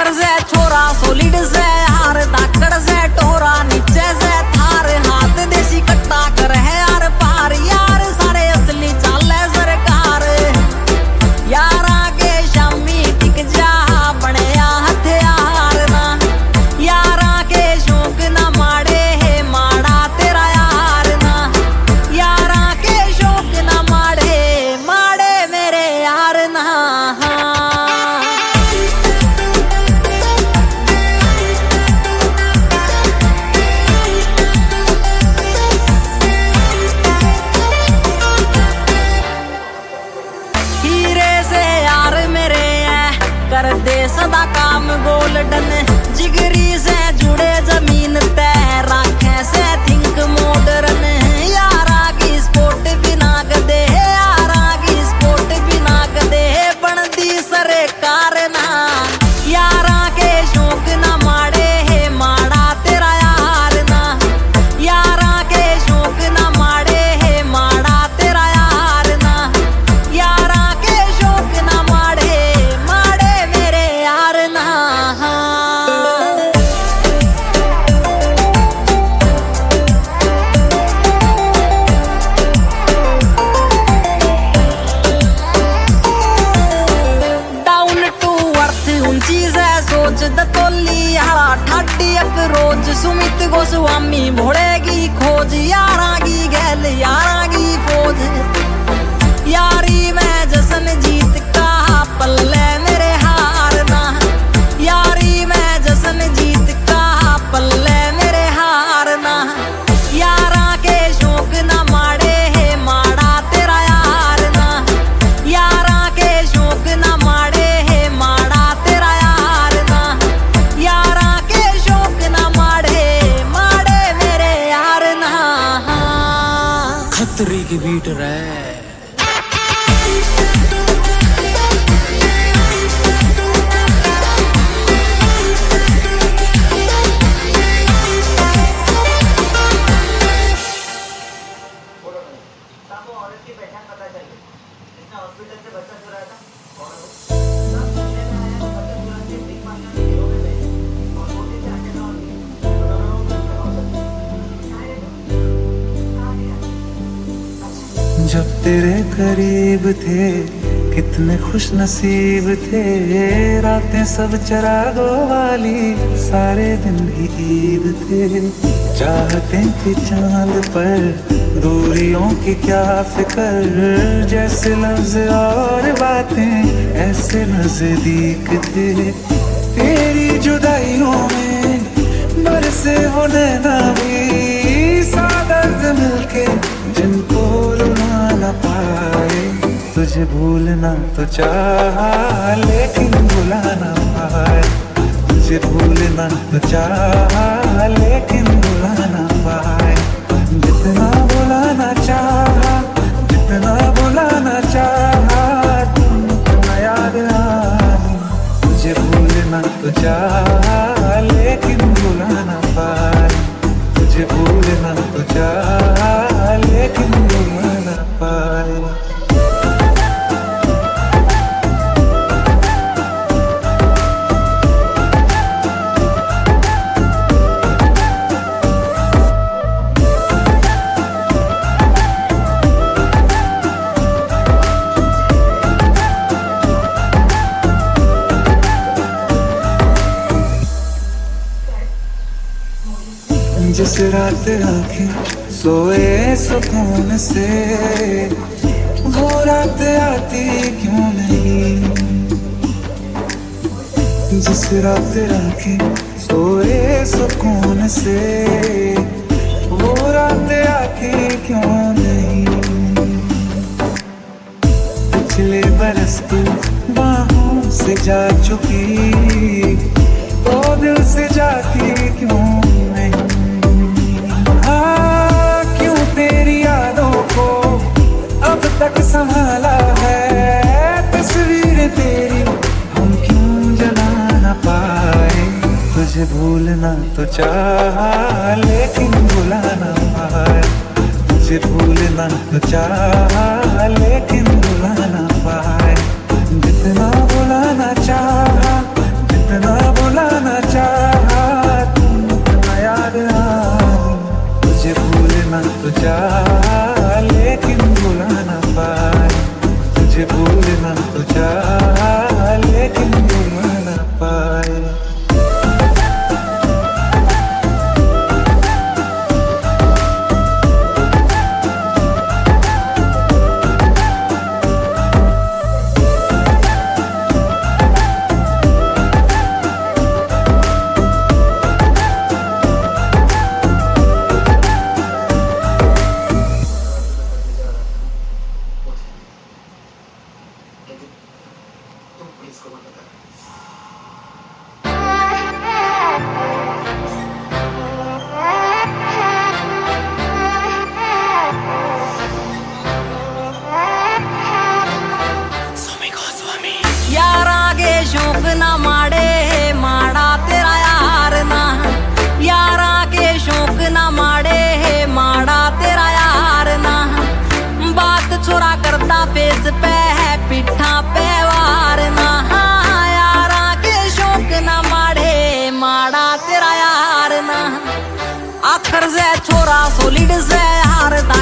ऊपर से छोरा सोलिड से हार धाकड़ से टोरा नीचे से थार हाथ देसी कट्टा कर है यार पार यार सारे असली चाले सरकार यारा के शामी टिक जा बने हथियार ना यारा के शौक ना माड़े है माड़ा तेरा यार ना यारा के शौक ना माड़े माड़े मेरे यार ना कर दे सदा काम गोल्डन जिगरी से जुड़े जमीन तय राखे से थिंक मॉडर्न यारा की स्पोर्ट बिना गदे यारा की स्पोर्ट बिना गदे बनती सरकार ना यारा के शौक ना माड़े है माड़ा तेरा यार ना यारा के शौक ना माड़े है माड़ा तेरा यार ना यारा के शौक ना माड़े दतोली यारा ठाटी रोज सुमित गोस्वामी भोड़ेगी खोज यारा की गैल यारा की फौज यारी में जसन जीत का पल्ले मेरे हारना यारी में जसन जीत का पल्ले मेरे हारना यारा के शौक ना माड़े है माड़ा तेरा यार ना यारा के शौक ना माड़े है माड़ा तेरा यार ना यारा के शौक ना माड़े माड़े मेरे यार ना खतरी की बीट रहे जब तेरे करीब थे कितने खुश नसीब थे रातें सब चरागों वाली सारे दिन भी ईद थे चाहते थे चांद पर दूरियों की क्या फिक्र जैसे लफ्ज और बातें ऐसे नजदीक थे तेरी जुदाइयों में बरसे वो नैना भी सादर्द मिलके जिनको रुला न पाए तुझे भूलना तो चाहा लेकिन भुला न पाए तुझे भूलना तो चाहा लेकिन भुला न पाए जितना भुलाना चाहा जितना भुलाना चाहा तुमको याद आई तुझे भूलना तो चाहा लेकिन भुला न पाए तुझे भूलना तो चाहा लेकिन भुला न पाए जिस रात आंखें सोए सुकून से वो रात आती क्यों नहीं जिस रात आंखें सोए सुकून से वो रात आती क्यों नहीं पिछले बरस तू बाहों से जा चुकी तो दिल से जाती क्यों नहीं क्यों तेरी यादों को अब तक संभाला है तस्वीर तेरी हम क्यों जला न पाए तुझे भूलना तो चाहा लेकिन भुला न पाए तुझे भूलना तो चाहा लेकिन भुला न पाए जितना भुलाना चाहा जितना तुझे भूलना तो चाहा लेकिन घूम ना पाए। यारा के शौक ना माड़े माड़ा तेरा यार ना, यारा के शौक ना माड़े माड़ा तेरा यार ना। बात छोरा करता फेस पे है पिठा पे वार ना, यारा के शौक ना माड़े माड़ा तेरा यार ना। आखर से छोरा सोलिड से हार दा